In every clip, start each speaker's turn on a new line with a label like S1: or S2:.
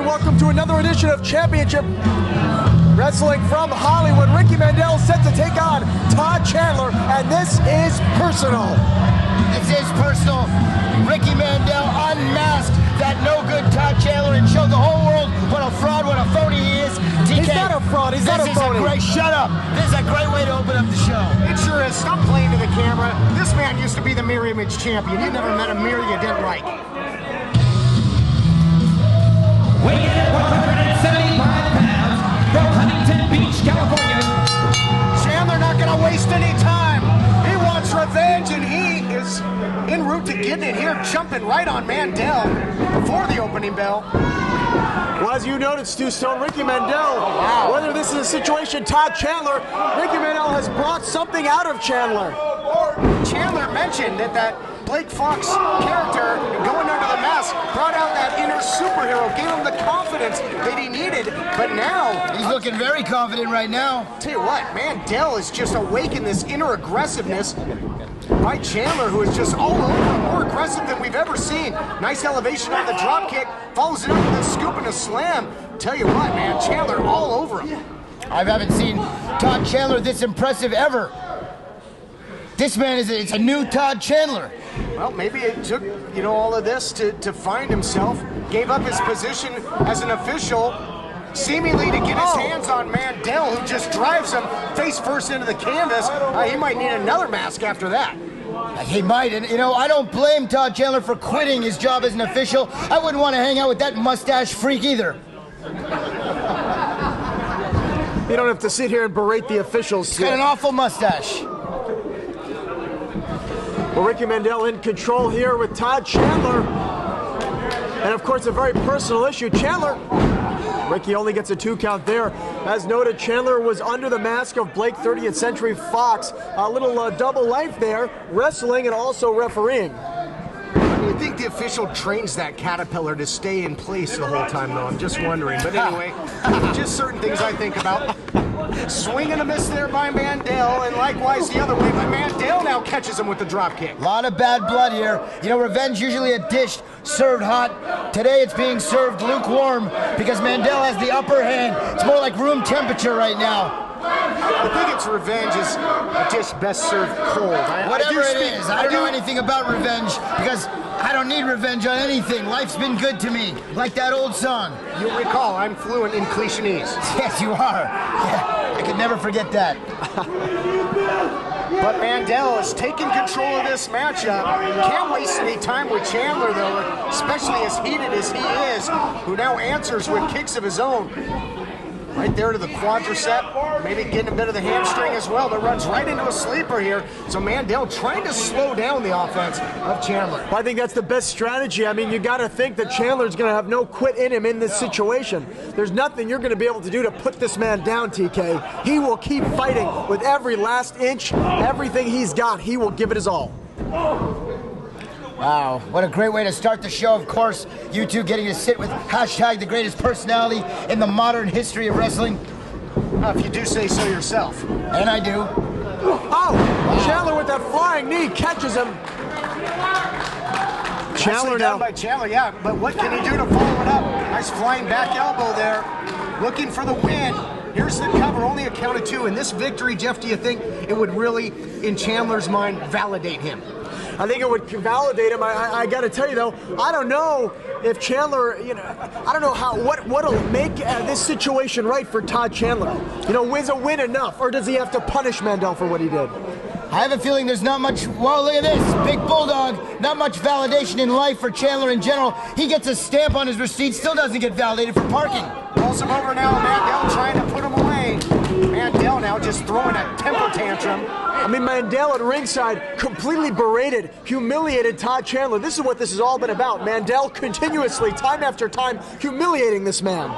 S1: welcome to another edition of Championship Wrestling from Hollywood. Ricky Mandel set to take on Todd Chandler, and this is personal.
S2: This is personal. Ricky Mandel unmasked that no-good Todd Chandler and showed the whole world what a fraud, what a phony he is. TK,
S1: he's not a fraud, he's not a phony.
S2: Shut up. This is a great way to open up the show.
S3: It sure is. Stop playing to the camera. This man used to be the mirror image champion. You never met a mirror you didn't like.
S4: Weighing in at 175 pounds from Huntington Beach, California.
S3: Chandler not going to waste any time. He wants revenge, and he is en route to getting it here, jumping right on Mandel before the opening bell.
S1: Well, as you noted, Stu Stone, Ricky Mandel, whether this is a situation, Todd Chandler, Ricky Mandel has brought something out of Chandler.
S3: Chandler mentioned that Blake Fox character going under the mask brought out that inner superhero, gave him the confidence that he needed, but now
S2: he's looking very confident right now.
S3: Tell you what, Mandel has just awakened this inner aggressiveness by Chandler, who is just all over, more aggressive than we've ever seen. Nice elevation on the drop kick, follows it up with a scoop and a slam. Tell you what, man, Chandler all over him.
S2: I haven't seen Todd Chandler this impressive ever. This man it's a new Todd Chandler.
S3: Well, maybe it took, all of this to find himself. Gave up his position as an official, seemingly to get his hands on Mandel, who just drives him face first into the canvas. He might need another mask after that.
S2: He might, and I don't blame Todd Chandler for quitting his job as an official. I wouldn't want to hang out with that mustache freak either.
S1: You don't have to sit here and berate the officials.
S2: He's got an awful mustache.
S1: Well, Ricky Mandel in control here with Todd Chandler. And of course, a very personal issue. Ricky only gets a 2 count there. As noted, Chandler was under the mask of Blake 30th Century Fox. A little double life there, wrestling and also refereeing.
S3: You think the official trains that caterpillar to stay in place the whole time, though? I'm just wondering. But anyway, just certain things I think about. Swing and a miss there by Mandel, and likewise the other way, but Mandel now catches him with the drop kick.
S2: A lot of bad blood here. Revenge usually a dish served hot. Today it's being served lukewarm because Mandel has the upper hand. It's more like room temperature right now.
S3: I think it's revenge is a dish best served cold.
S2: Whatever it is, I don't know anything about revenge because I don't need revenge on anything. Life's been good to me, like that old song.
S3: You'll recall, I'm fluent in clichés.
S2: Yes, you are. Yeah, I could never forget that.
S3: But Mandel is taking control of this matchup. Can't waste any time with Chandler, though, especially as heated as he is, who now answers with kicks of his own. Right there to the quadricep, maybe getting a bit of the hamstring as well. That runs right into a sleeper here. So Mandel trying to slow down the offense of Chandler.
S1: I think that's the best strategy. I mean, you got to think that Chandler's going to have no quit in him in this situation. There's nothing you're going to be able to do to put this man down, TK. He will keep fighting with every last inch, everything he's got. He will give it his all.
S2: Wow, what a great way to start the show. Of course, you two getting to sit with # the greatest personality in the modern history of wrestling.
S3: If you do say so yourself.
S2: And I do.
S1: Oh, Chandler with that flying knee catches him. Chandler now.
S3: By Chandler, yeah, but what can he do to follow it up? Nice flying back elbow there. Looking for the win. Here's the cover, only a count of 2. And this victory, Jeff, do you think it would really, in Chandler's mind, validate him?
S1: I think it would validate him. I got to tell you, though, I don't know if Chandler, I don't know what'll make this situation right for Todd Chandler. Is a win enough, or does he have to punish Mandel for what he did?
S2: I have a feeling there's not much, well, look at this, big bulldog, not much validation in life for Chandler in general. He gets a stamp on his receipt, still doesn't get validated for parking.
S3: Pulls him over now, Mandel trying to put him away. Mandel now just throwing a temper tantrum.
S1: I mean, Mandel at ringside completely berated, humiliated Todd Chandler. This is what this has all been about. Mandel continuously, time after time, humiliating this man.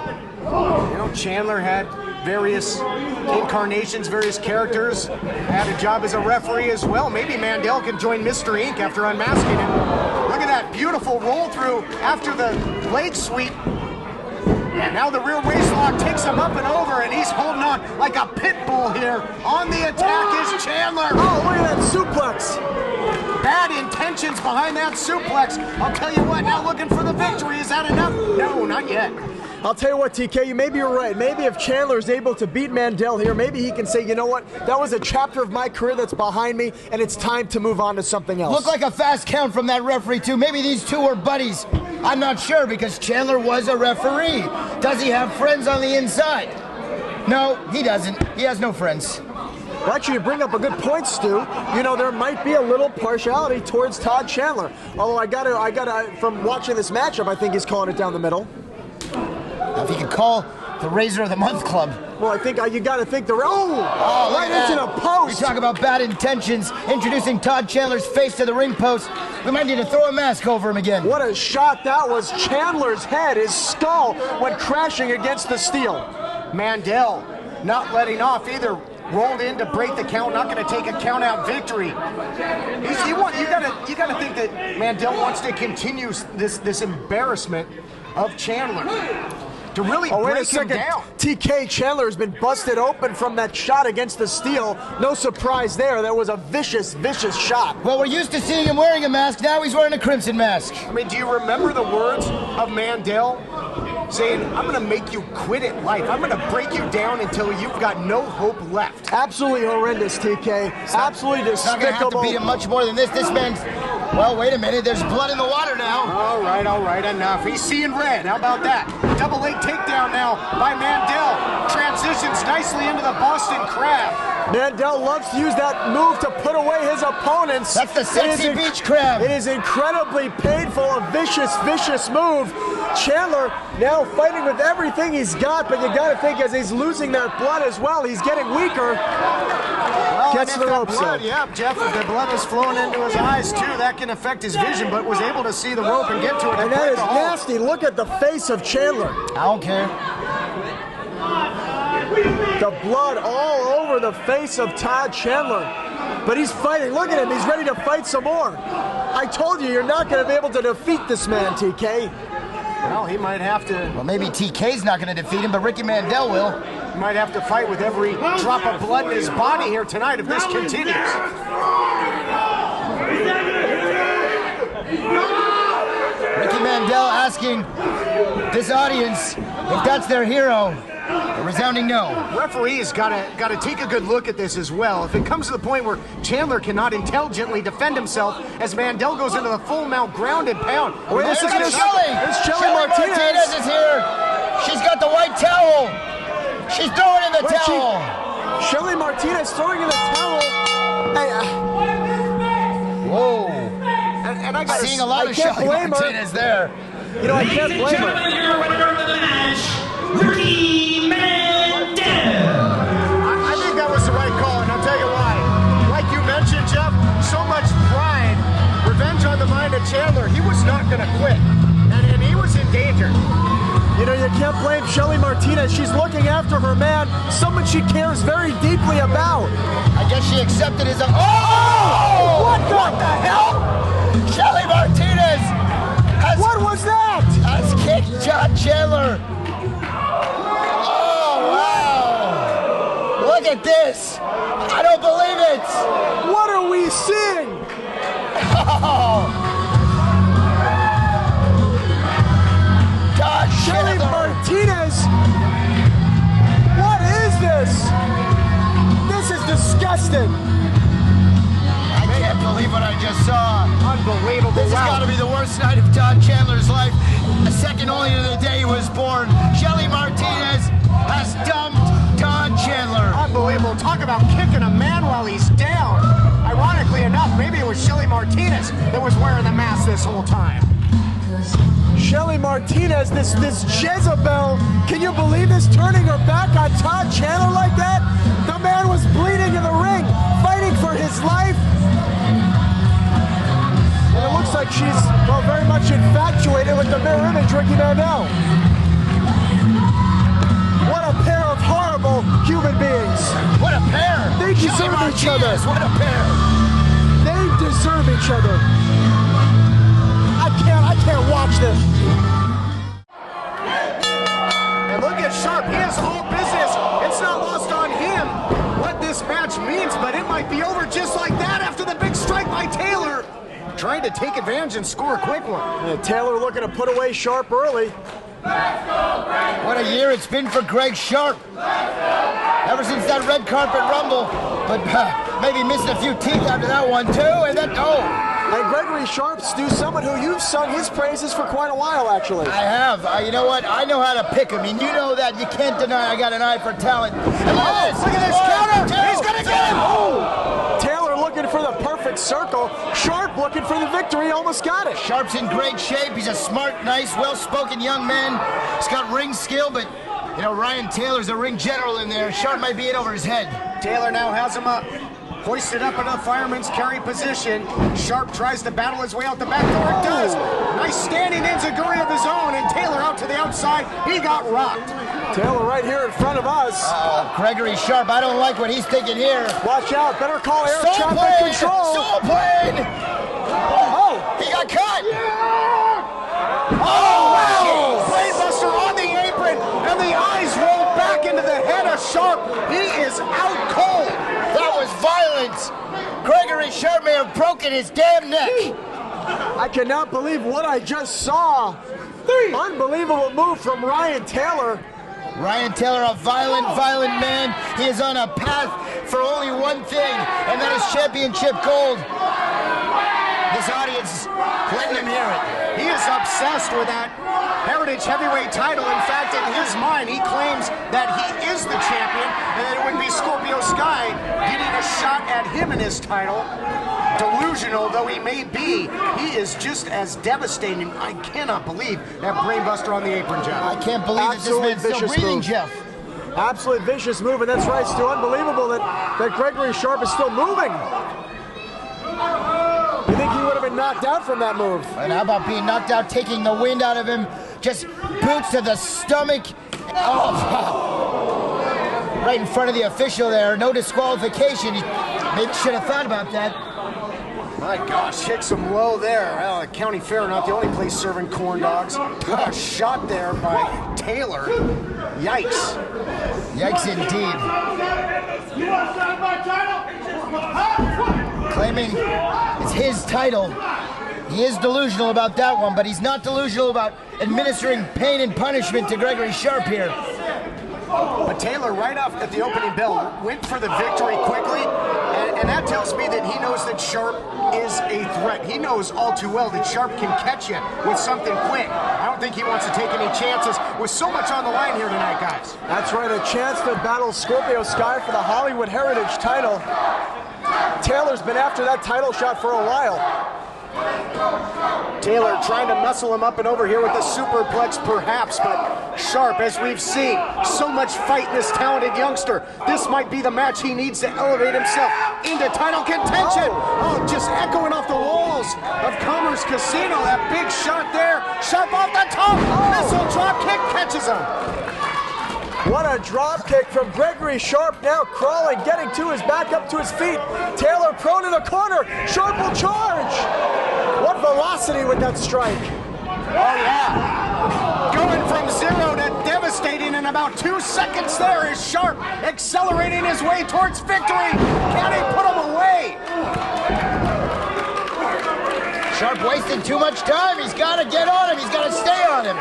S3: Chandler had various incarnations, various characters, had a job as a referee as well. Maybe Mandel can join Mr. Inc. after unmasking him. Look at that beautiful roll through after the leg sweep. And now the rear waist lock takes him up and over, and he's holding on like a pit bull here. On the attack is Chandler.
S1: Oh, look at that suplex.
S3: Bad intentions behind that suplex. I'll tell you what, now looking for the victory. Is that enough? No, not yet.
S1: I'll tell you what, TK, maybe you're right. Maybe if Chandler's able to beat Mandel here, maybe he can say, you know what, that was a chapter of my career that's behind me, and it's time to move on to something else.
S2: Looked like a fast count from that referee, too. Maybe these two were buddies. I'm not sure, because Chandler was a referee. Does he have friends on the inside? No, he doesn't. He has no friends.
S1: Well, actually, you bring up a good point, Stu. You know, there might be a little partiality towards Todd Chandler. Although I gotta, from watching this matchup, I think he's calling it down the middle.
S2: If he could call the Razor of the Month Club.
S1: Well, I think you gotta think the right into the post.
S2: You talk about bad intentions, introducing Todd Chandler's face to the ring post. We might need to throw a mask over him again.
S1: What a shot that was. Chandler's head, his skull, went crashing against the steel.
S3: Mandel not letting off either. Rolled in to break the count, not going to take a count-out victory. You gotta think that Mandel wants to continue this embarrassment of Chandler to really break him down.
S1: TK, Chandler has been busted open from that shot against the steel. No surprise there. That was a vicious, vicious shot.
S2: Well, we're used to seeing him wearing a mask. Now he's wearing a crimson mask.
S3: I mean, do you remember the words of Mandel saying, I'm going to make you quit at life. I'm going to break you down until you've got no hope left.
S1: Absolutely horrendous, TK. Absolutely despicable.
S2: Not going to have to beat him much more than this. This man's... Well, wait a minute. There's blood in the water now.
S3: All right, enough. He's seeing red. How about that? Double leg takedown now by Mandel. Transitions nicely into the Boston Crab.
S1: Mandel loves to use that move to put away his opponents.
S2: That's the sexy beach crab.
S1: It is incredibly painful, a vicious, vicious move. Chandler now fighting with everything he's got, but you got to think as he's losing that blood as well, he's getting weaker.
S3: Well,
S1: gets the ropes
S3: blood, yeah, Jeff, if the blood is flowing into his eyes too, that can affect his vision, but was able to see the rope and get to it.
S1: And that is nasty. Look at the face of Chandler.
S2: I don't care.
S1: The blood all over the face of Todd Chandler. But he's fighting. Look at him. He's ready to fight some more. I told you, you're not going to be able to defeat this man, TK.
S3: Well, he might have to.
S2: Well, maybe TK's not going to defeat him, but Ricky Mandel will.
S3: He might have to fight with every drop of blood in his body here tonight if this continues.
S2: Ricky Mandel asking this audience if that's their hero. A resounding no.
S3: Referees gotta take a good look at this as well. If it comes to the point where Chandler cannot intelligently defend himself as Mandel goes into the full mount ground and pound.
S2: Wait,
S1: this is
S2: Shelly.
S1: Shelly
S2: Martinez is here. She's got the white towel. She's throwing in the towel.
S1: Shelly Martinez throwing in the towel.
S2: Whoa.
S3: And I got
S2: seeing a lot of Shelly Martinez there.
S1: You know, I can't blame her.
S4: Ladies and gentlemen, your winner of the match, Ricky Mandel.
S3: I think that was the right call, and I'll tell you why. Like you mentioned, Jeff, so much pride, revenge on the mind of Chandler. He was not going to quit, and he was in danger.
S1: You know, you can't blame Shelly Martinez. She's looking after her man, someone she cares very deeply about.
S2: I guess she accepted his... Oh!
S1: What the hell?
S2: Shelly Martinez has...
S1: What was that?
S2: Has kicked Todd Chandler. Oh, wow. Look at this. I don't believe it.
S1: What are we seeing?
S2: Oh. Todd
S1: Shelly
S2: Chandler.
S1: Martinez? What is this? This is disgusting.
S2: I can't believe what I just saw.
S3: Unbelievable.
S2: This has got to be the worst night of Todd Chandler's life. Second only to the day he was born. Shelly Martinez has dumped Todd Chandler.
S3: Unbelievable. Talk about kicking a man while he's down. Ironically enough, maybe it was Shelly Martinez that was wearing the mask this whole time.
S1: Shelly Martinez, this Jezebel, can you believe this, turning her back on Todd Chandler like that? The man was bleeding in the ring, fighting for his life. And it looks like she's, well, very much infatuated with the mirror image, Ricky Mandel. What a pair of horrible human beings.
S2: What a pair.
S1: They deserve each other.
S2: What a pair.
S1: They deserve each other. I can't watch this.
S3: And look at Sharp. He has all business. It's not lost on him what this match means, but it might be over just like that after the big strike by Taylor. Trying to take advantage and score a quick one.
S1: Yeah, Taylor looking to put away Sharp early.
S4: Let's go,
S2: a year it's been for Greg Sharp. Ever since that red carpet rumble. But maybe missing a few teeth after that one, too. And then,
S1: And Gregory Sharp's someone who you've sung his praises for quite a while, actually.
S2: I have. You know what? I know how to pick him. And you know that. You can't deny I got an eye for talent. And look at this.
S3: Look at this counter. He's going to get him.
S1: Taylor looking for the perfect circle. Sharp looking for the victory. Almost got it.
S2: Sharp's in great shape. He's a smart, nice, well-spoken young man. He's got ring skill, but, you know, Ryan Taylor's a ring general in there. Sharp might be in over his head.
S3: Taylor now has him up. Hoisted up into the fireman's carry position. Sharp tries to battle his way out the back door. It does. Nice standing enziguri of his own, and Taylor out to the outside. He got rocked.
S1: Taylor right here in front of us.
S2: Gregory Sharp, I don't like what he's thinking here.
S1: Watch out. Better call air traffic control.
S2: Soul plane!
S1: Oh,
S2: He got cut!
S3: Oh, wow! Brainbuster on the apron, and the eyes roll back into the head of Sharp. He is out cold.
S2: That was violence! Gregory Sharp may have broken his damn neck.
S1: I cannot believe what I just saw. Unbelievable move from Ryan Taylor.
S2: Ryan Taylor, a violent man. He is on a path for only one thing, and that is championship gold. This audience, letting him hear it.
S3: He is obsessed with that Heritage Heavyweight title. In fact, in his mind, he claims that he is the champion and that it would be Scorpio Sky getting a shot at him in his title. Delusional though he may be, he is just as devastating. I cannot believe that brainbuster on the apron, Jeff.
S2: I can't believe that this man's still breathing, Jeff.
S1: Absolutely vicious move, and that's right, Stu. Unbelievable that Gregory Sharp is still moving. You think he would have been knocked out from that move?
S2: And how about being knocked out, taking the wind out of him, just boots to the stomach. Oh, right in front of the official there, no disqualification. He maybe should have thought about that.
S3: My gosh, hits him low there. Well, County Fair, not the only place serving corn dogs. Got a shot there by Taylor. Yikes.
S2: Yikes indeed. Claiming it's his title. He is delusional about that one, but he's not delusional about administering pain and punishment to Gregory Sharp here.
S3: But Taylor, right off at the opening bell, went for the victory quickly, and that tells me that he knows that Sharp is a threat. He knows all too well that Sharp can catch you with something quick. I don't think he wants to take any chances with so much on the line here tonight, guys.
S1: That's right, a chance to battle Scorpio Sky for the Hollywood Heritage title. Taylor's been after that title shot for a while.
S3: Taylor trying to muscle him up and over here with a superplex perhaps, but Sharp, as we've seen, so much fight in this talented youngster. This might be the match he needs to elevate himself into title contention. Oh, just echoing off the walls of Commerce Casino. That big shot there. Sharp off the top. Missile drop kick catches him.
S1: What a drop kick from Gregory Sharp, now crawling, getting to his back up to his feet. Taylor prone in the corner. Sharp will charge. What velocity with that strike.
S3: Oh, yeah. Going from 0 to devastating in about 2 seconds there is Sharp accelerating his way towards victory. Can he put him away?
S2: Sharp wasting too much time. He's got to get on him. He's got to stay on him.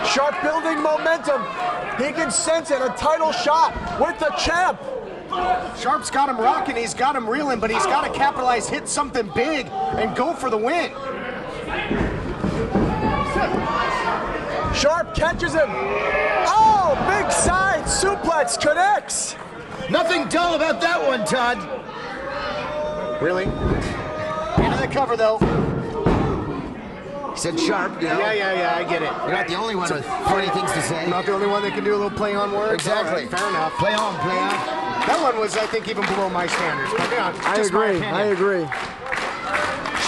S1: Sharp building momentum. He can sense it. A title shot with the champ.
S3: Sharp's got him rocking. He's got him reeling, but he's got to capitalize, hit something big, and go for the win.
S1: Sharp catches him. Oh, big side suplex connects.
S2: Nothing dull about that one, Todd.
S3: Really? Into the cover, though.
S2: He said Sharp, you know?
S3: Yeah, I get it.
S2: You're not the only one with funny things to say.
S3: Not the only one that can do a little play on words.
S2: Exactly.
S3: Right, fair enough.
S2: Play on, play on.
S3: That one was, I think, even below my standards. But yeah,
S1: I agree.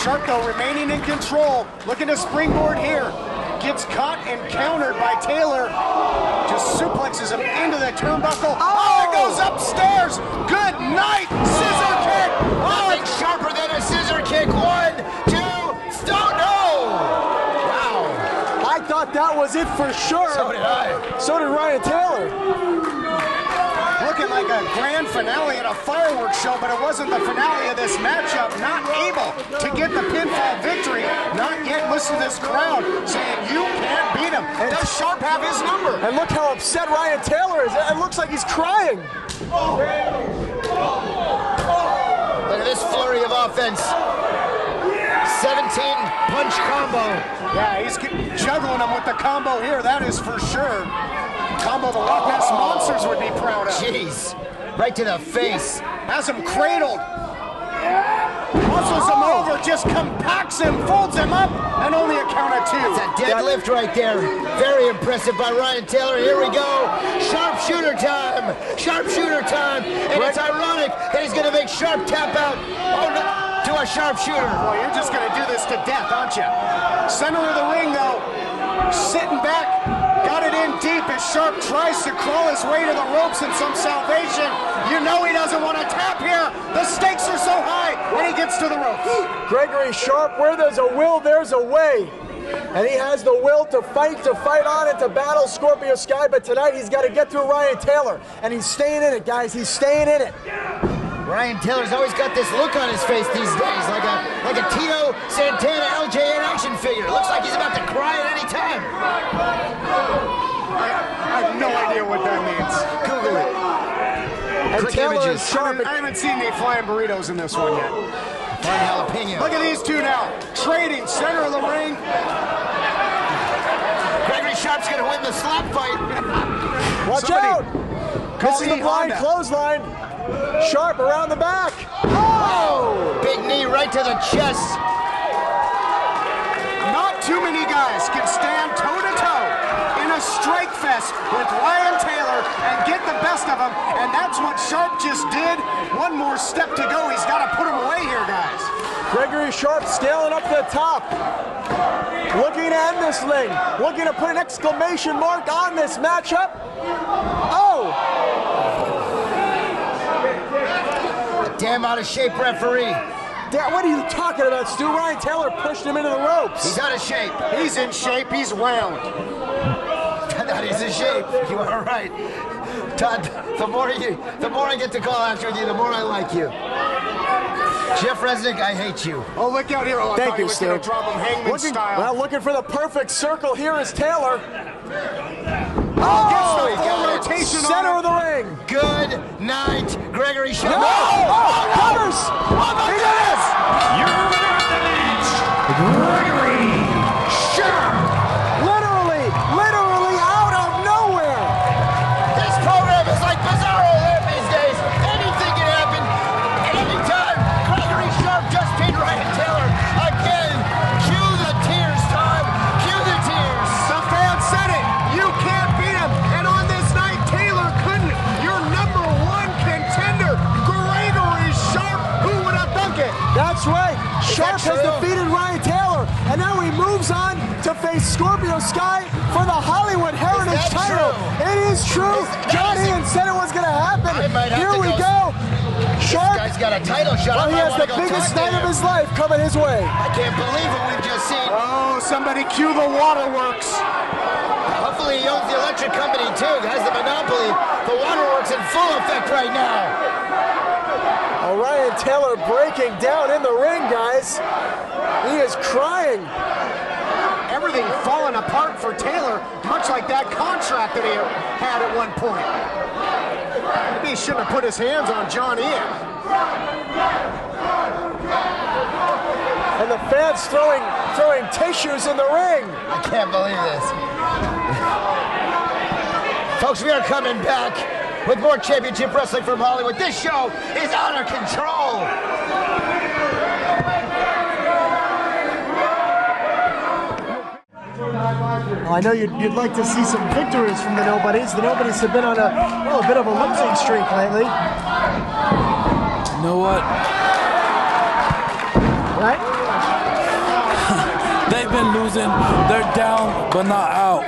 S3: Sharp, though, remaining in control. Looking to springboard here. Gets caught and countered by Taylor. Just suplexes him into the turnbuckle. Oh, it goes upstairs. Good night. Scissor kick.
S2: Nothing sharper than a scissor kick. 1, 2, stone. No. Wow.
S1: I thought that was it for sure.
S2: So did I.
S1: So did Ryan Taylor.
S3: Looking like like a grand finale at a fireworks show, but it wasn't the finale of this matchup. Not able to get the pinfall victory. Not yet. Listen to this crowd saying, you can't beat him. Does Sharp have his number?
S1: And look how upset Ryan Taylor is. It looks like he's crying.
S2: Look at this flurry of offense. 17-punch combo.
S3: Yeah, he's juggling them with the combo here, that is for sure. Combo the Loch Ness Monsters would be proud of.
S2: Jeez, right to the face.
S3: Has him cradled. Muscles him over, just compacts him, folds him up, and only a count of 2.
S2: It's a deadlift right there. Very impressive by Ryan Taylor. Here we go. Sharpshooter time. Sharpshooter time. And it's ironic that he's going to make Sharp tap out. Oh, no. To a sharpshooter.
S3: Well, you're just going to do this to death, aren't you? Center of the ring, though. Sitting back. Got it in deep as Sharp tries to crawl his way to the ropes and some salvation. You know he doesn't want to tap here. The stakes are so high when he gets to the ropes.
S1: Gregory Sharp, where there's a will, there's a way. And he has the will to fight on and to battle Scorpio Sky, but tonight he's got to get through Ryan Taylor. And he's staying in it, guys. He's staying in it.
S2: Ryan Taylor's always got this look on his face these days, like a Tito Santana LJN action figure. Looks like he's about to cry at any time.
S3: I have no idea what that means.
S2: Google it.
S1: And
S2: Quick
S1: Taylor
S2: images.
S1: is Sharp.
S3: I haven't seen any flying burritos in this one yet.
S2: Flying jalapeno.
S3: Look at these two now. Trading center of the ring.
S2: Gregory Sharp's going to win the slap fight.
S1: Watch
S3: Somebody
S1: out. This is the blind
S3: Honda.
S1: clothesline. Sharp around the back. Oh!
S2: Big knee right to the chest.
S3: Not too many guys can stand toe-to-toe in a strike fest with Ryan Taylor and get the best of him, and that's what Sharp just did. One more step to go. He's got to put him away here, guys.
S1: Gregory Sharp scaling up the top. Looking to end this thing. Looking to put an exclamation mark on this matchup. Oh!
S2: Damn out of shape referee.
S1: Dad, what are you talking about, Stu? Ryan Taylor pushed him into the ropes.
S2: He's out of shape.
S3: He's in shape. He's round.
S2: That is in shape. You are right. Todd, the more I get to call after with you, the more I like you. Jeff Resnick, I hate you.
S3: Oh, look out here. Oh, I
S1: Thank
S3: thought he
S1: you,
S3: was going
S1: Stu.
S3: to drop him hangman style.
S1: Well, looking for the perfect circle here is Taylor.
S2: Oh, he
S3: Full
S2: got it.
S3: rotation on
S1: Center
S3: him.
S1: of the ring.
S2: Good night, Gregory Sharp.
S1: No! Oh, covers!
S2: Oh my goodness!
S4: Your winner of the match, Gregory Sharp.
S1: Literally out of nowhere.
S2: This program is like Bizarro Land these days. Anything can happen, anytime. Gregory Sharp just pinned Ryan Taylor again. Cue the tears, Todd. Cue the tears.
S3: The fan said it. You can't beat him. And on this night, Taylor couldn't. Your number one contender, Gregory Sharp. Who would have thunk it?
S1: That's right. Sharp has
S2: true?
S1: defeated Ryan Taylor, and now he moves on to face Scorpio Sky for the Hollywood Heritage
S2: that
S1: title.
S2: true?
S1: It is true. John Ian said it was going to happen.
S2: I might have
S1: Here
S2: to
S1: we
S2: go.
S1: go. Sharp,
S2: This guy's got a title shot.
S1: well,
S2: I
S1: he
S2: might
S1: has
S2: wanna
S1: the
S2: go
S1: biggest
S2: talk to
S1: night of
S2: him.
S1: his life coming his way.
S2: I can't believe what we've just seen.
S3: Oh, somebody cue the waterworks.
S2: Hopefully he owns the electric company too. Has the monopoly. The waterworks in full effect right now.
S1: Oh, Ryan Taylor breaking down in the ring, guys. He is crying.
S3: Everything falling apart for Taylor, much like that contract that he had at one point. Maybe he shouldn't have put his hands on John Ian.
S1: And the fans throwing tissues in the ring.
S2: I can't believe this. Folks, we are coming back with more championship wrestling from Hollywood. This show is out of control.
S1: Well, I know you'd like to see some victories from the Nobodies. The Nobodies have been on a bit of a losing streak lately.
S5: You know what?
S1: Right?
S5: They've been losing. They're down, but not out.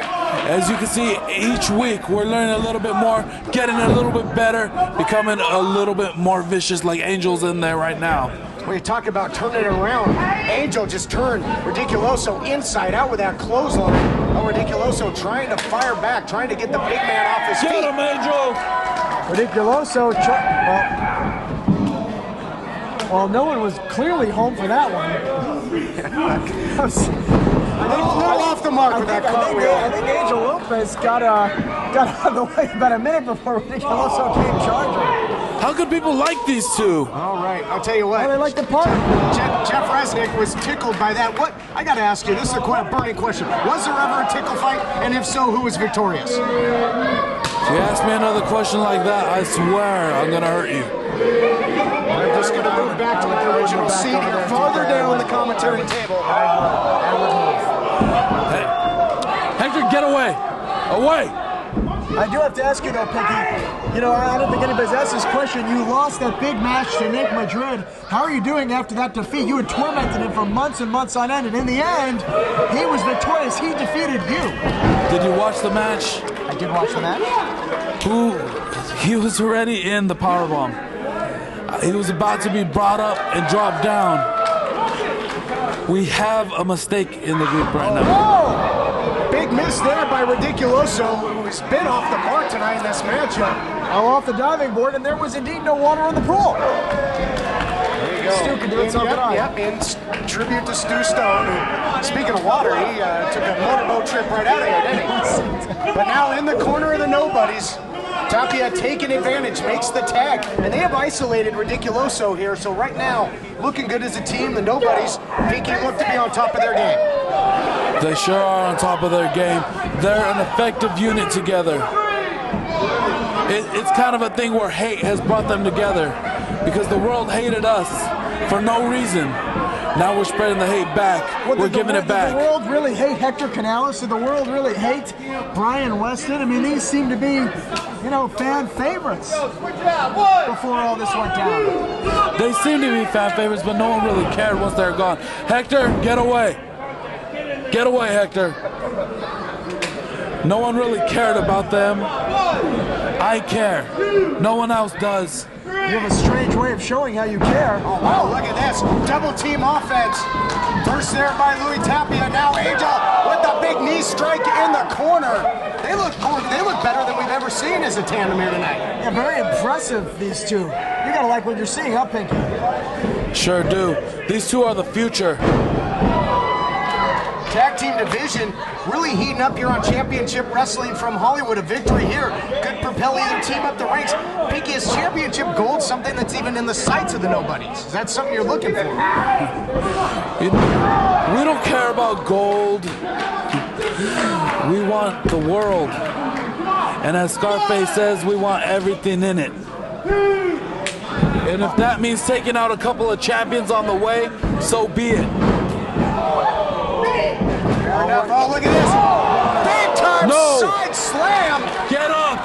S5: As you can see, each week we're learning a little bit more, getting a little bit better, becoming a little bit more vicious like Angel's in there right now.
S3: When you talk about turning it around, Angel just turned Ridiculoso inside out with that clothesline. Oh, Ridiculoso trying to fire back, trying to get the big man off his
S5: Get
S3: feet.
S5: him, Angel!
S1: Ridiculoso. Well, no one was clearly home for that one.
S3: A little off the mark with that cartwheel.
S1: I think Angel Lopez got out of the way about a minute before Ridiculoso came charging.
S5: How could people like these two?
S3: All right, I'll tell you what.
S1: Oh, they like the part.
S3: Jeff Resnick was tickled by that. What? I got to ask you, this is a burning question. Was there ever a tickle fight? And if so, who was victorious?
S5: If you ask me another question like that, I swear I'm going to hurt you.
S3: I'm just going to move back to the original seat here, farther down the commentary table.
S5: Hey, Hector, get away! Away!
S1: I do have to ask you though, Pinky. You know, I don't think anybody's asked this question. You lost that big match to Nick Madrid. How are you doing after that defeat? You had tormented him for months and months on end, and in the end, he was victorious. He defeated you.
S5: Did you watch the match?
S1: I did watch the match.
S5: He was already in the powerbomb. He was about to be brought up and dropped down. We have a mistake in the group right now.
S3: Whoa! Big miss there by Ridiculoso, who's been off the mark tonight in this matchup.
S1: Off the diving board, and there was indeed no water in the pool.
S3: There you go.
S1: Stu can do it something on.
S3: Yep, in tribute to Stu Stone, who, speaking of water, he took a motorboat trip right out of here, didn't he? But now in the corner of the nobodies, Tapia taking advantage, makes the tag, and they have isolated Ridiculoso here, so right now, looking good as a team, the nobodies, Pinky look to be on top of their game.
S5: They sure are on top of their game. They're an effective unit together. It's kind of a thing where hate has brought them together because the world hated us for no reason. Now we're spreading the hate back. We're giving it back.
S1: Did the world really hate Hector Canales? Did the world really hate Brian Weston? I mean, these seem to be, you know, fan favorites before all this went down.
S5: They seem to be fan favorites, but no one really cared once they're gone. Hector, get away. Get away, Hector. No one really cared about them. I care. No one else does.
S1: You have a strange way of showing how you care.
S3: Oh, wow, look at this. Double team offense. First there by Louis Tapia. Now Angel with the big knee strike in the corner. They look better than we've ever seen as a tandem here tonight.
S1: Yeah, very impressive, these two. You gotta like what you're seeing, huh, Pinky?
S5: Sure do. These two are the future.
S3: Tag team division really heating up here on Championship Wrestling from Hollywood. A victory here could propel either team up the ranks. Pinky, is championship gold something that's even in the sights of the nobodies? Is that something you're looking for?
S5: We don't care about gold. We want the world. And as Scarface says, we want everything in it. And if that means taking out a couple of champions on the way, so be it.
S3: Oh, look at this. Big time side slam.
S5: Get up.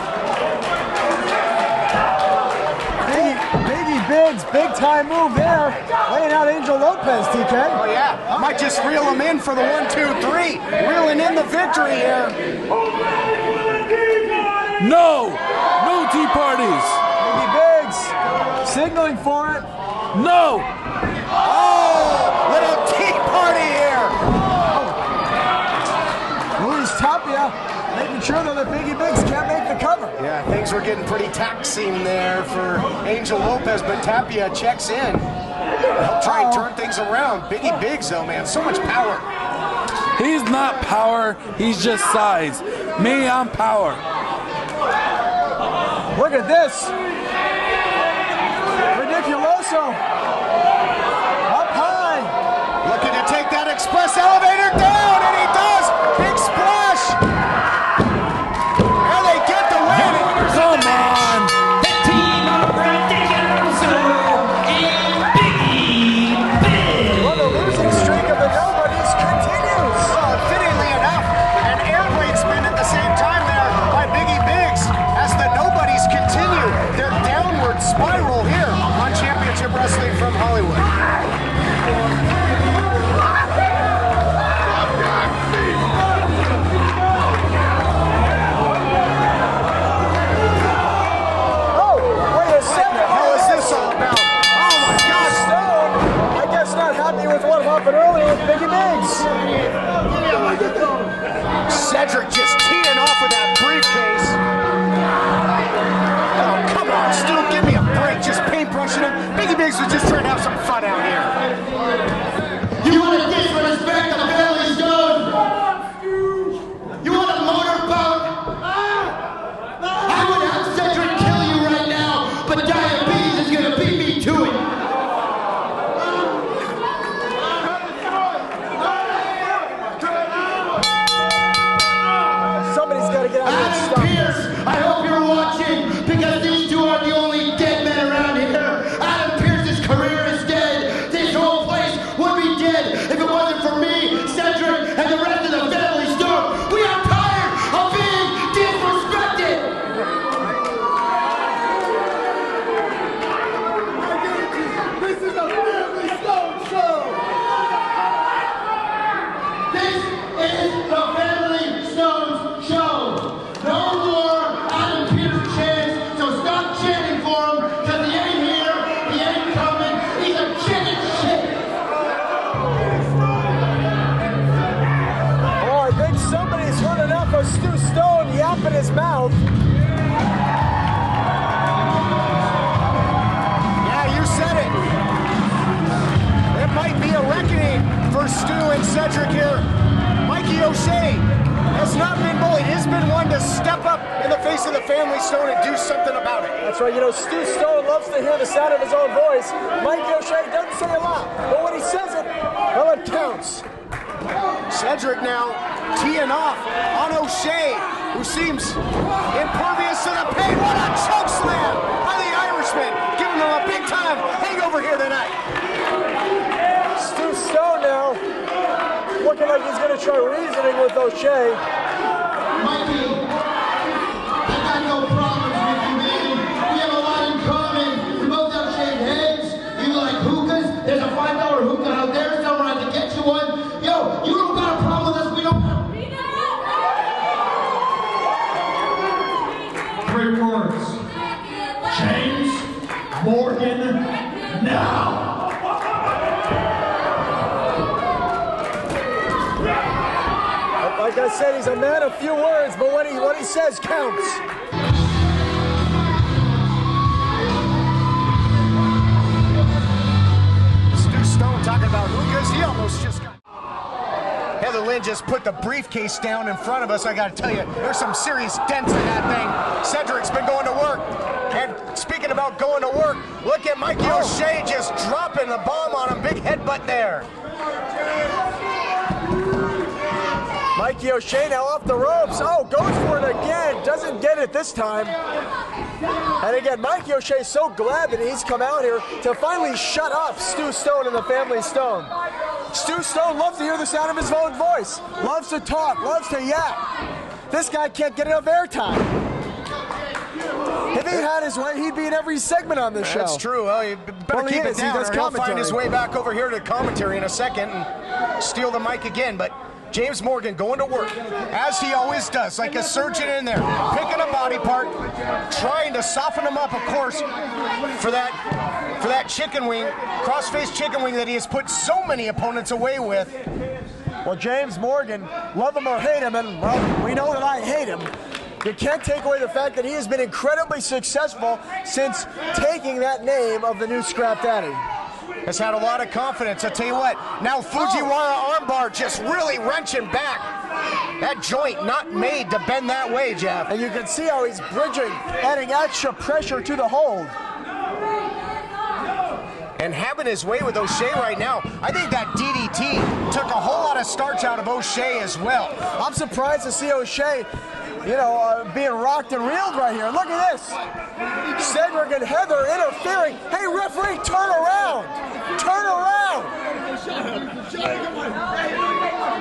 S1: Biggie Biggs, big time move there. Laying out Angel Lopez, TK.
S3: Oh, yeah. Might just reel him in for the 1, 2, 3. Reeling in the victory here.
S5: No. No tea parties.
S1: Biggie Biggs signaling for it.
S5: No.
S3: Oh, little tea party here.
S1: Tapia making sure that the Biggie Biggs can't make the cover.
S3: Yeah, things were getting pretty taxing there for Angel Lopez, but Tapia checks in. He'll try and turn things around. Biggie Biggs, though, man, so much power.
S5: He's not power, he's just size. Me, I'm power.
S1: Look at this. Ridiculoso. Up high.
S3: Looking to take that express elevator down, and he does. Big splash. And they get the win.
S5: Come on.
S4: The team of Ridiculoso and Biggie Biggs.
S1: Well, the losing streak of the nobodies continues.
S3: Well, fittingly enough, an airplane spin at the same time there by Biggie Biggs as the nobodies continue their downward spiral here on Championship Wrestling from Hollywood.
S1: But earlier with Biggie Biggs.
S3: Cedric just teeing off with that briefcase. Oh, come family stone and do something about it.
S1: That's right. You know, Stu Stone loves to hear the sound of his own voice. Mikey O'Shea doesn't say a lot, but when he says it, well, it counts.
S3: Cedric now teeing off on O'Shea, who seems impervious to the pain. What a choke slam by the Irishman, giving him a big time hangover here tonight.
S1: Stu Stone now looking like he's going to try reasoning with O'Shea.
S6: Mikey, I got no problems with you, man. We have a lot in common. We both have shaved heads. You like hookahs? There's a $5 hookah out there. Someone had to get you one. Yo, you don't got a problem with us. We don't got. 3 words. James Morgan now.
S1: Like I said, he's a man of few words, but what he says counts.
S3: Stu Stone talking about hookahs. He almost just got... Heather Lynn just put the briefcase down in front of us. I got to tell you, there's some serious dents in that thing. Cedric's been going to work. And speaking about going to work, look at Mikey O'Shea just dropping the bomb on him. Big headbutt there.
S1: Mikey O'Shea now off the ropes. Oh, goes for it again. Doesn't get it this time. And again, Mikey O'Shea is so glad that he's come out here to finally shut up Stu Stone and the Family Stone. Stu Stone loves to hear the sound of his own voice. Loves to talk, loves to yap. This guy can't get enough airtime. If he had his way, he'd be in every segment on this show.
S3: That's true. Well, you better keep it down, or he'll find his way back over here to commentary in a second and steal the mic again. But James Morgan going to work, as he always does, like a surgeon in there, picking a body part, trying to soften him up, of course, for that chicken wing, cross-face chicken wing that he has put so many opponents away with.
S1: Well, James Morgan, love him or hate him, and well, we know that I hate him. You can't take away the fact that he has been incredibly successful since taking that name of the new Scrap Daddy.
S3: Has had a lot of confidence. I'll tell you what, now Fujiwara armbar just really wrenching back. That joint not made to bend that way, Jeff.
S1: And you can see how he's bridging, adding extra pressure to the hold.
S3: And having his way with O'Shea right now. I think that DDT took a whole lot of starch out of O'Shea as well.
S1: I'm surprised to see O'Shea, you know, being rocked and reeled right here. Look at this. Cedric and Heather interfering. Hey, referee, turn around. Turn around.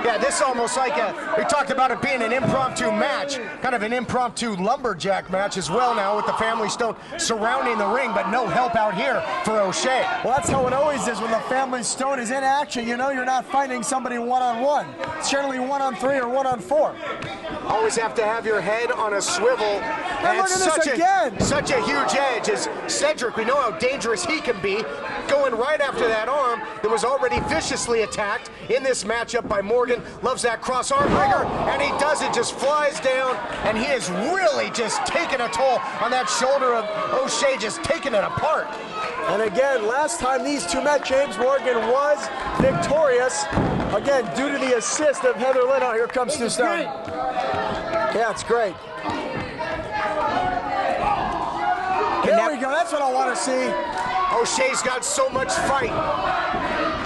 S3: Yeah, this is almost like we talked about it being an impromptu match, kind of an impromptu lumberjack match as well now with the Family Stone surrounding the ring, but no help out here for O'Shea.
S1: Well, that's how it always is when the Family Stone is in action. You know you're not fighting somebody one-on-one. It's generally 1-on-3 or 1-on-4.
S3: Always have to have your head on a swivel.
S1: And look at this again.
S3: Such a huge edge as Cedric, we know how dangerous he can be, going right after that arm that was already viciously attacked in this matchup by Morgan. Loves that cross arm breaker, and he does it, just flies down, and he is really just taking a toll on that shoulder of O'Shea, just taking it apart.
S1: And again, last time these two met, James Morgan was victorious. Again, due to the assist of Heather Lynn. Oh, here comes Stu Stone. Yeah, it's great. There we go, that's what I want to see.
S3: O'Shea's got so much fight.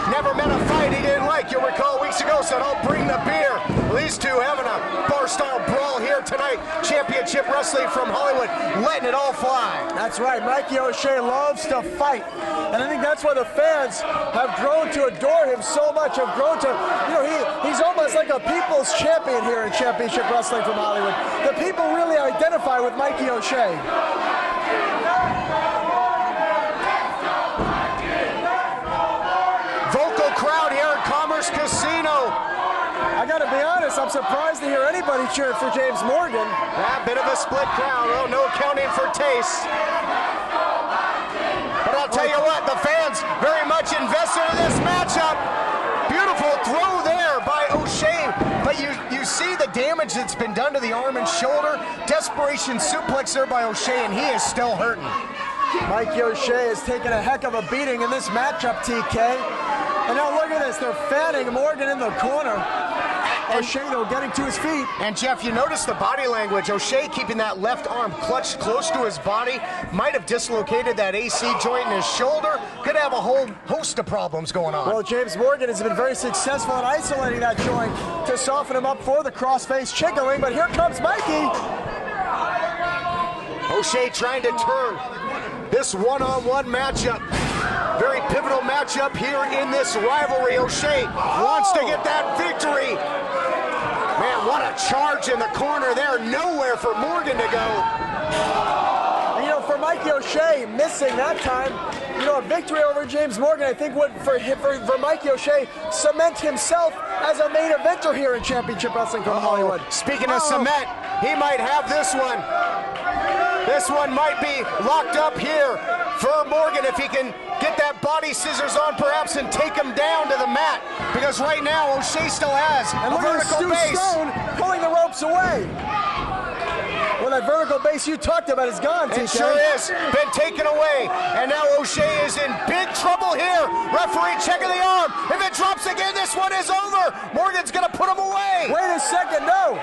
S3: Never met a fight he didn't like. You'll recall weeks ago said, I'll bring the beer. Well, these two having a bar-style brawl here tonight. Championship Wrestling from Hollywood, letting it all fly.
S1: That's right, Mikey O'Shea loves to fight. And I think that's why the fans have grown to adore him so much, have grown to, you know, he's almost like a people's champion here in Championship Wrestling from Hollywood. The people really identify with Mikey O'Shea.
S3: Crowd here at Commerce Casino.
S1: I gotta be honest, I'm surprised to hear anybody cheering for James Morgan.
S3: A bit of a split crowd. Oh, no accounting for taste. But I'll tell you what, the fans very much invested in this matchup. Beautiful throw there by O'Shea. But you see the damage that's been done to the arm and shoulder. Desperation suplex there by O'Shea, and he is still hurting.
S1: Mikey O'Shea has taken a heck of a beating in this matchup, TK. And now look at this, they're fanning Morgan in the corner. O'Shea, though, getting to his feet.
S3: And Jeff, you notice the body language. O'Shea keeping that left arm clutched close to his body. Might have dislocated that AC joint in his shoulder. Could have a whole host of problems going on.
S1: Well, James Morgan has been very successful in isolating that joint to soften him up for the crossface chickling, but here comes Mikey.
S3: O'Shea trying to turn this one-on-one matchup. Very pivotal matchup here in this rivalry. O'Shea wants to get that victory. Man, what a charge in the corner there. Nowhere for Morgan to go.
S1: And, you know, for Mikey O'Shea, missing that time, you know, a victory over James Morgan, I think would, for Mikey O'Shea, cement himself as a main eventer here in Championship Wrestling from Hollywood.
S3: Speaking of cement, he might have this one. This one might be locked up here for Morgan if he can get that body scissors on perhaps and take him down to the mat. Because right now, O'Shea still has
S1: And
S3: a
S1: look at
S3: vertical
S1: Stu
S3: base.
S1: Stone pulling the ropes away. Well, that vertical base you talked about is gone, TK.
S3: It sure is. Been taken away. And now O'Shea is in big trouble here. Referee checking the arm. If it drops again, this one is over. Morgan's going to put him away.
S1: Wait a second, no.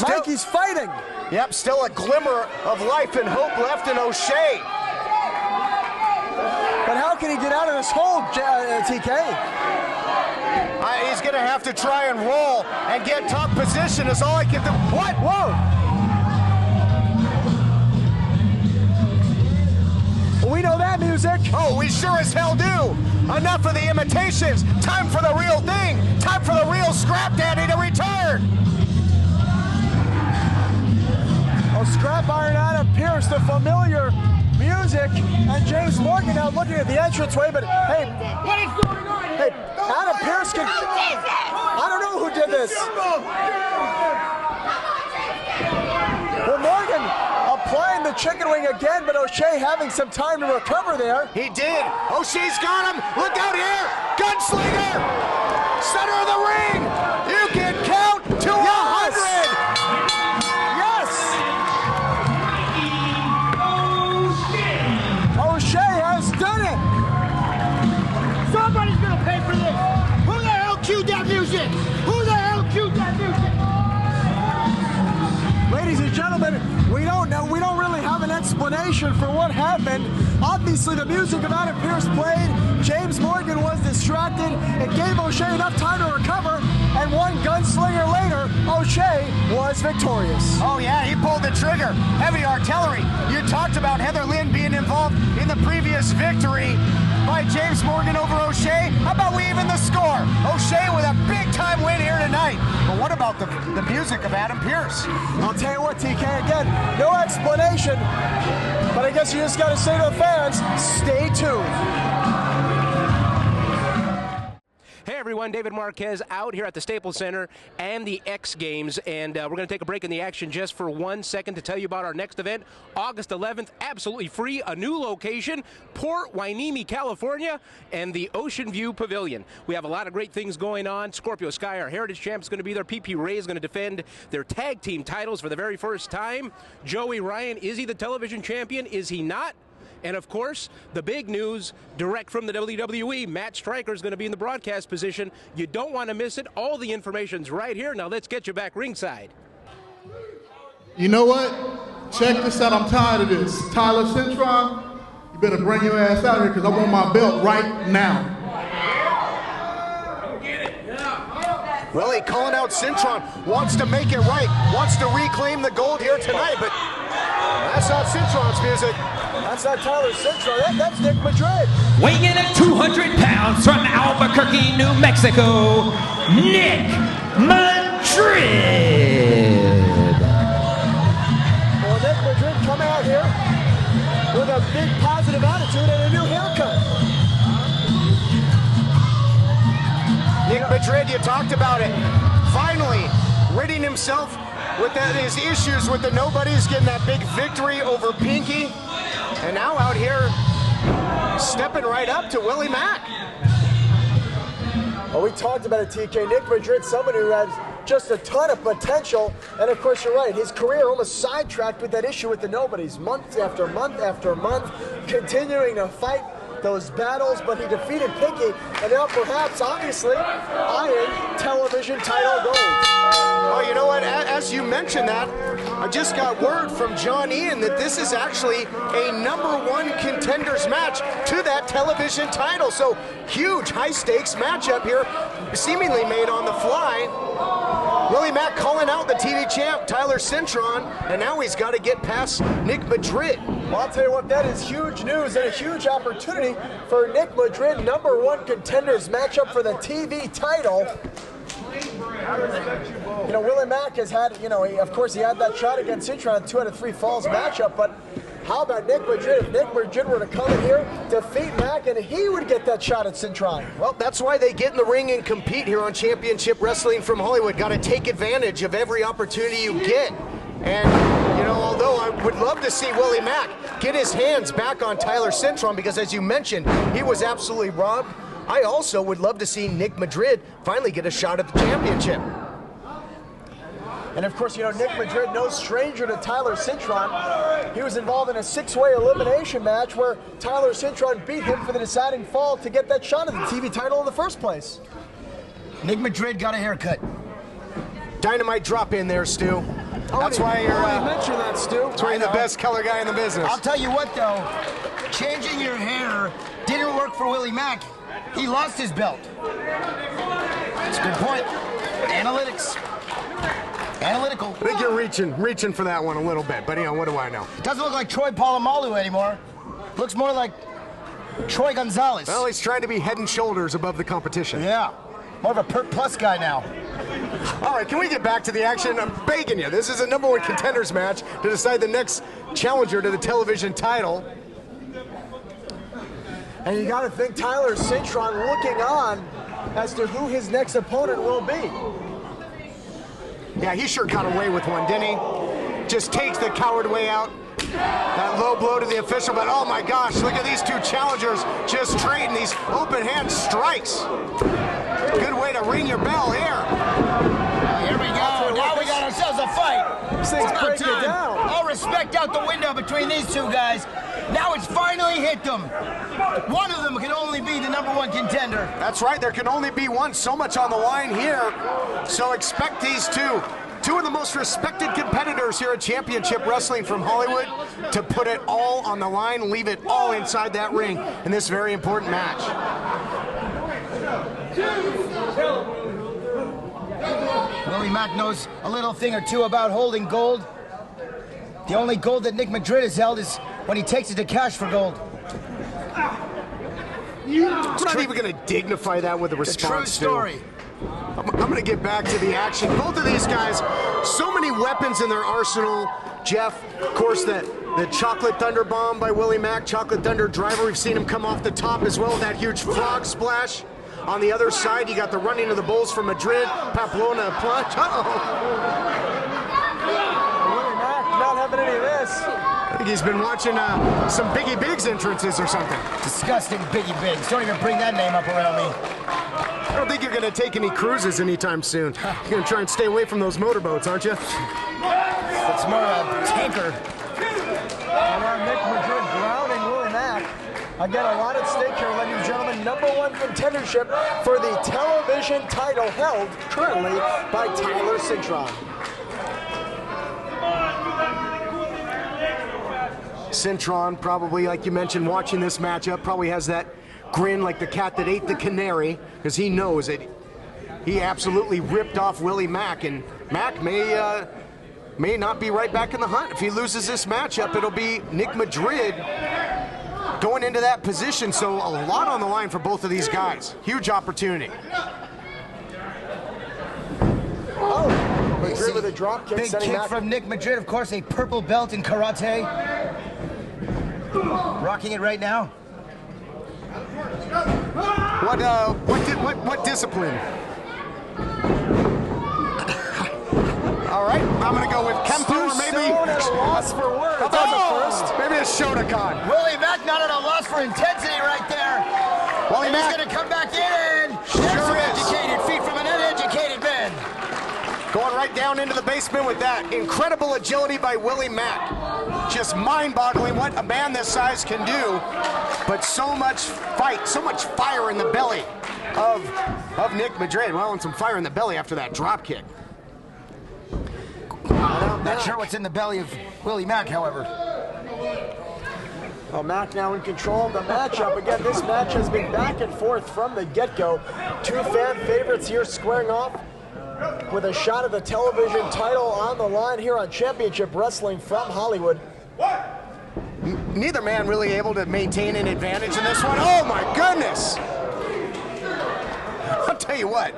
S1: Mikey's fighting.
S3: Yep, still a glimmer of life and hope left in O'Shea.
S1: But how can he get out of this hold, TK?
S3: He's going to have to try and roll and get top position is all I can do. What?
S1: Whoa. We know that music.
S3: Oh, we sure as hell do. Enough of the imitations. Time for the real thing. Time for the real Scrap Daddy to return.
S1: Oh, Scrap Iron Adam Pierce, the familiar music, and James Morgan now looking at the entranceway, but hey,
S6: What is going on?
S1: hey, Adam Pierce can, I don't know who did this. Well, Morgan applying the chicken wing again, but O'Shea having some time to recover there.
S3: He did. O'Shea's got him. Look out here. Gunslinger. Center of the ring. You can count to 100.
S1: O'Shea has done it!
S6: Somebody's gonna pay for this. Who the hell cued that music? Who the hell cued that music?
S1: Ladies and gentlemen, we don't know. We don't really have an explanation for what happened. Obviously, the music of Adam Pierce played. James Morgan was distracted. It gave O'Shea enough time to recover, and one gunslinger later, O'Shea was victorious.
S3: Oh yeah, he pulled the trigger. Heavy artillery. You talked about Heather Lynn being involved in the previous victory by James Morgan over O'Shea. How about we even the score? O'Shea with a big-time win here tonight. But what about the music of Adam Pierce?
S1: I'll tell you what, TK, again, no explanation, but I guess you just got to say to the fans, stay tuned.
S7: Hey everyone, David Marquez out here at the Staples Center and the X Games, and we're going to take a break in the action just for 1 second to tell you about our next event, August 11th, absolutely free, a new location, Port Hueneme, California, and the Ocean View Pavilion. We have a lot of great things going on. Scorpio Sky, our Heritage Champ, is going to be there. PP Ray is going to defend their tag team titles for the very first time. Joey Ryan, is he the television champion? Is he not? And of course, the big news, direct from the WWE, Matt Striker is going to be in the broadcast position. You don't want to miss it. All the information's right here. Now let's get you back ringside.
S8: You know what? Check this out. I'm tired of this. Tyler Centron, you better bring your ass out here because I want my belt right now.
S3: Willie calling out Centron, wants to make it right, wants to reclaim the gold here tonight, but that's not Centron's music.
S1: That's not Tyler Centron, that's Nick Madrid.
S4: Weighing in at 200 pounds from Albuquerque, New Mexico, Nick Madrid.
S1: Well, Nick Madrid coming out here with a big positive attitude and a new haircut.
S3: Nick Madrid, you talked about it. Finally, ridding himself with his issues with the nobodies, getting that big victory over Pinky. And now out here, stepping right up to Willie Mack.
S1: Well, we talked about it, TK. Nick Madrid, someone who has just a ton of potential. And of course, you're right. His career almost sidetracked with that issue with the nobodies. Month after month after month, continuing to fight those battles, but he defeated Pinky, and now perhaps, obviously, eyeing television title gold.
S3: Well, you know what? As you mentioned that, I just got word from John Ian that this is actually a #1 contenders match to that television title. So huge, high-stakes matchup here, seemingly made on the fly. Willie Mack calling out the TV champ, Tyler Cintron, and now he's got to get past Nick Madrid.
S1: Well, I'll tell you what, that is huge news and a huge opportunity for Nick Madrid, #1 contenders matchup for the TV title. You know, Willie Mack has had, you know, of course he had that shot against Cintron in 2 out of 3 falls matchup, but how about Nick Madrid? If Nick Madrid were to come in here, defeat Mack, and he would get that shot at Cintron.
S3: Well, that's why they get in the ring and compete here on Championship Wrestling from Hollywood. Got to take advantage of every opportunity you get. And, you know, although I would love to see Willie Mack get his hands back on Tyler Cintron, because as you mentioned, he was absolutely robbed, I also would love to see Nick Madrid finally get a shot at the championship.
S1: And of course, you know, Nick Madrid, no stranger to Tyler Cintron. He was involved in a 6-way elimination match where Tyler Cintron beat him for the deciding fall to get that shot at the TV title in the first place.
S2: Nick Madrid got a haircut.
S3: Dynamite drop in there, Stu. That's why
S1: you mentioned that, Stu.
S3: That's why you're the best color guy in the business.
S2: I'll tell you what, though, changing your hair didn't work for Willie Mack. He lost his belt. That's a good point. Analytics. Analytical.
S3: I think you're reaching for that one a little bit, but you know, what do I know?
S2: Doesn't look like Troy Polamalu anymore. Looks more like Troy Gonzalez.
S3: Well, he's trying to be head and shoulders above the competition.
S2: Yeah, more of a Pert Plus guy now.
S3: All right, can we get back to the action? I'm begging you. This is a #1 contenders match to decide the next challenger to the television title.
S1: And you got to think Tyler Cintron looking on as to who his next opponent will be.
S3: Yeah, he sure got away with one, didn't he? Just takes the coward way out. That low blow to the official, but oh my gosh, look at these two challengers just trading these open hand strikes. Good way to ring your bell here.
S2: Here we go. Now we got ourselves a fight.
S1: This thing's breaking it down.
S2: All respect out the window between these two guys. Now it's finally hit them. One of them can only be the #1 contender.
S3: That's right, there can only be one. So much on the line here. So expect these two of the most respected competitors here at Championship Wrestling from Hollywood to put it all on the line, leave it all inside that ring in this very important match.
S2: Willie Mack knows a little thing or two about holding gold. The only gold that Nick Madrid has held is when he takes it to cash for gold.
S3: I'm not even going to dignify that with a response.
S2: It's a true story.
S3: I'm going to get back to the action. Both of these guys, so many weapons in their arsenal. Jeff, of course, the Chocolate Thunder Bomb by Willie Mack, Chocolate Thunder Driver. We've seen him come off the top as well, that huge frog splash. On the other side, you got the running of the bulls from Madrid, Pamplona plunge.
S1: Willie Mack not having any of this.
S3: I think he's been watching some Biggie Biggs entrances or something.
S2: Disgusting Biggie Biggs. Don't even bring that name up around me.
S3: I don't think you're going to take any cruises anytime soon. You're going to try and stay away from those motorboats, aren't you?
S2: It's more of a tanker.
S1: And now Nick Madrid grounding Willie Mack. Again, a lot at stake here, ladies and gentlemen. #1 contendership for the television title held currently by Tyler Cintron.
S3: Cintron, probably, like you mentioned, watching this matchup, probably has that grin like the cat that ate the canary, because he knows that he absolutely ripped off Willie Mack, and Mack may not be right back in the hunt. If he loses this matchup, it'll be Nick Madrid going into that position, so a lot on the line for both of these guys. Huge opportunity.
S1: Oh, Madrid with a drop kick.
S2: Big kick from Nick Madrid, of course, a purple belt in karate. Rocking it right now.
S3: What discipline? All right, I'm gonna go with Kempo or maybe.
S1: At a loss for words.
S3: Oh, maybe a Shotokan.
S2: Willie Mack not at a loss for intensity right there.
S3: Willie
S2: and
S3: Mack
S2: he's gonna come back in. There's some educated feet from an uneducated man.
S3: Going right down into the basement with that. Incredible agility by Willie Mack. Just mind-boggling what a man this size can do. but so much fight, so much fire in the belly of Nick Madrid. Well, and some fire in the belly after that drop kick.
S2: Not sure what's in the belly of Willie Mack, however.
S1: Well, Mack now in control of the matchup. Again, this match has been back and forth from the get-go. Two fan favorites here squaring off with a shot of the television title on the line here on Championship Wrestling from Hollywood.
S3: Neither man really able to maintain an advantage in this one. Oh my goodness! I'll tell you what,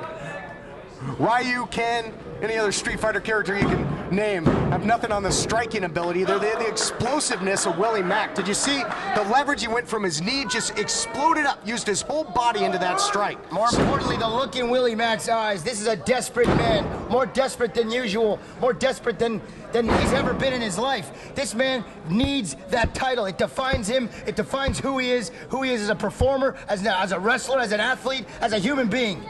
S3: Ryu, Ken, any other Street Fighter character you can name have nothing on the striking ability. They're the explosiveness of Willie Mack. Did you see the leverage? He went from his knee, just exploded up, used his whole body into that strike.
S2: More importantly, the look in Willie Mack's eyes. This is a desperate man, more desperate than usual, more desperate than he's ever been in his life. This man needs that title. It defines him. It defines who he is as a performer, as a wrestler, as an athlete, as a human being.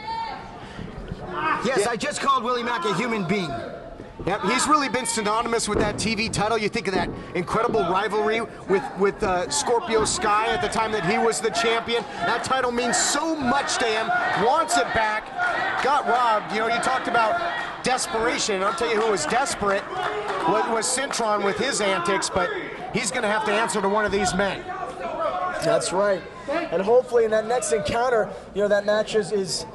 S2: Yes, yeah. I just called Willie Mack a human being.
S3: Yeah, he's really been synonymous with that TV title. You think of that incredible rivalry with Scorpio Sky at the time that he was the champion. That title means so much to him. Wants it back. Got robbed. You know, you talked about desperation. I'll tell you who was desperate was Cintron with his antics, but he's going to have to answer to one of these men.
S1: That's right. And hopefully in that next encounter, you know, that match is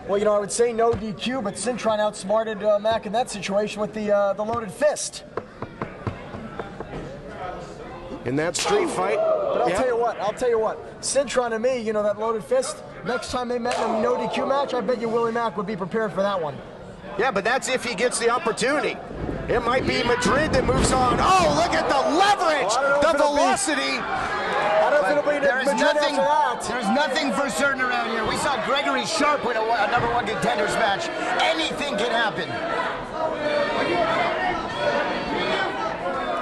S1: well, you know, I would say no DQ, but Cintron outsmarted Mack in that situation with the loaded fist.
S3: In that street fight.
S1: But I'll tell you what, Cintron and me, you know, that loaded fist, next time they met in a no DQ match, I bet you Willie Mack would be prepared for that one.
S3: Yeah, but that's if he gets the opportunity. It might be Madrid that moves on. Oh, look at the leverage, the velocity.
S1: I don't know if it'll be Madrid after that.
S2: There's nothing for certain around here. We saw Gregory Sharp win a #1 contenders match. Anything can happen.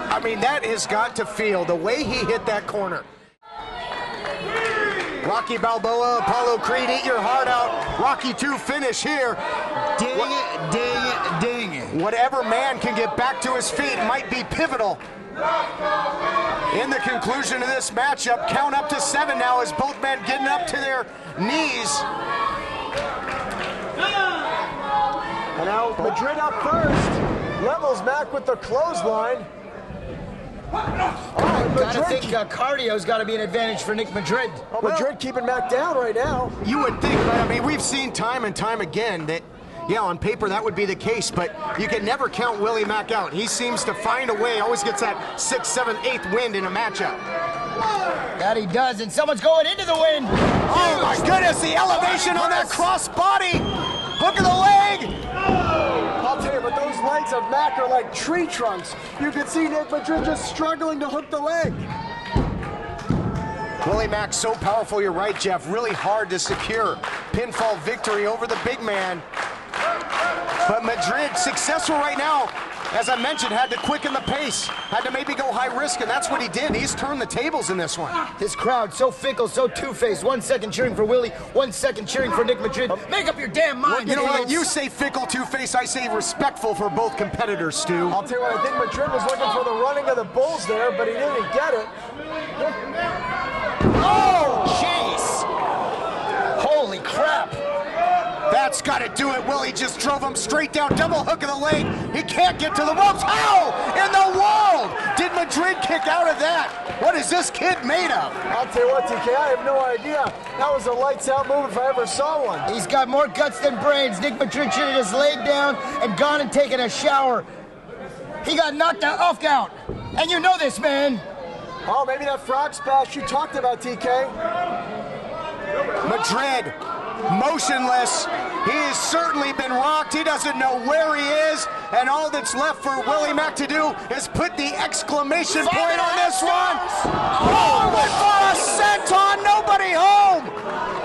S3: I mean, that has got to feel the way he hit that corner. Rocky Balboa, Apollo Creed, eat your heart out. Rocky 2 finish here.
S2: Ding, ding, ding.
S3: Whatever man can get back to his feet might be pivotal in the conclusion of this matchup. Count up to 7 now as both men getting up to their knees.
S1: And now Madrid up first. Levels Mack with the clothesline.
S2: I think cardio's got to be an advantage for Nick Madrid.
S1: Oh, Madrid keeping Mack down right now.
S3: You would think, but I mean, we've seen time and time again that, yeah, on paper that would be the case, but you can never count Willie Mack out. He seems to find a way, always gets that 6th, 7th, 8th wind in a matchup.
S2: That he does, and someone's going into the wind.
S3: Oh my goodness, the elevation on that cross body. Hook of the leg.
S1: I'll tell you, but those legs of Mack are like tree trunks. You can see Nick Madrid just struggling to hook the leg.
S3: Willie Mack so powerful, you're right, Jeff. Really hard to secure pinfall victory over the big man. But Madrid successful right now. As I mentioned, had to quicken the pace, had to maybe go high risk, and that's what he did. He's turned the tables in this one.
S2: This crowd, so fickle, so two-faced. 1 second cheering for Willie, 1 second cheering for Nick Madrid. Make up your damn mind.
S3: You know what? You say fickle, two-faced. I say respectful for both competitors, Stu.
S1: I'll tell you what, I think Madrid was looking for the running of the bulls there, but he didn't get it.
S2: Oh, jeez. Holy crap.
S3: That's got to do it. Willie just drove him straight down, double hook of the leg. He can't get to the ropes. How in the world did Madrid kick out of that? What is this kid made of?
S1: I'll tell you what, TK, I have no idea. That was a lights out move if I ever saw one.
S2: He's got more guts than brains. Nick Madrid should have just laid down and gone and taken a shower. He got knocked off out. And you know this, man.
S1: Oh, maybe that frog splash you talked about, TK.
S3: Madrid, motionless. He has certainly been rocked. He doesn't know where he is. And all that's left for Willie Mack to do is put the exclamation point on this one. Oh, went for a senton. Nobody home.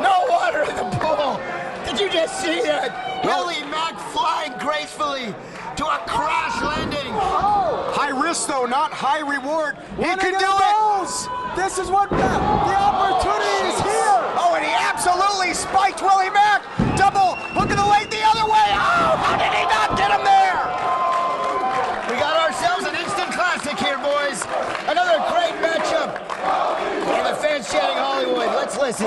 S2: No water in the pool. Did you just see that? Willie Mack flying gracefully to a crash landing.
S1: Oh.
S3: High risk, though, not high reward. He can do it.
S1: This is what the opportunity is here.
S3: Oh, and he absolutely spiked Willie Mack. Double hook of the leg the other way. Oh, how did he not get him there?
S2: We got ourselves an instant classic here, boys. Another great matchup. One of the fans chanting Hollywood. listen.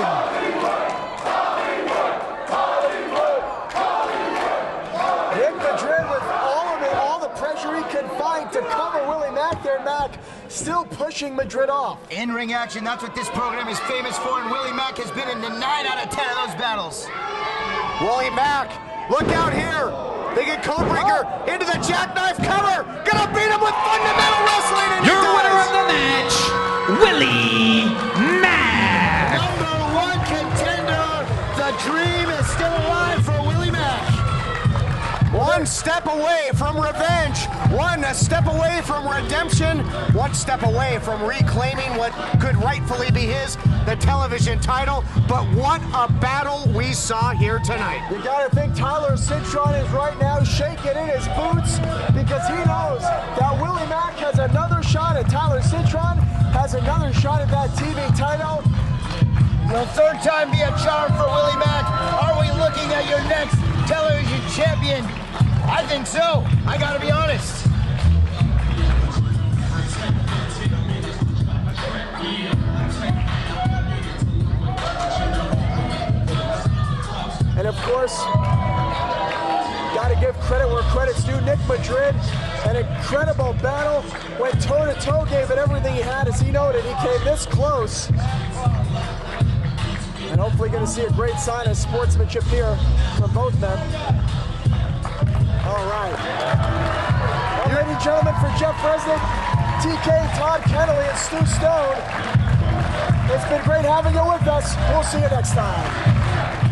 S1: Nick Madrid with all of it, all the pressure he could find to cover Willie Mack there. Mack still pushing Madrid off.
S2: In-ring action, that's what this program is famous for, and Willie Mack has been in the 9 out of 10 of those battles.
S3: Willie Mack, look out here. Big Codebreaker into the jackknife cover. Gonna beat him with fundamental wrestling. And
S4: Your winner of the match, Willie Mack.
S2: #1 contender. The dream is still alive for Willie Mack.
S3: One step away from revenge, one step away from redemption, one step away from reclaiming what could rightfully be his, the television title. But what a battle we saw here tonight.
S1: You gotta think Tyler Citron is right now shaking in his boots because he knows that Willie Mack has another shot and Tyler Citron has another shot at that TV title.
S2: Will third time be a charm for Willie Mack? Are we looking at your next television champion? I think so. I gotta be honest.
S1: And of course, gotta give credit where credit's due. Nick Madrid, an incredible battle, went toe-to-toe, gave it everything he had. As he noted, he came this close. And hopefully gonna see a great sign of sportsmanship here from both men. All right. Well, ladies and gentlemen, for Jeff Resnick, TK, Todd Kennelly, and Stu Stone, it's been great having you with us. We'll see you next time.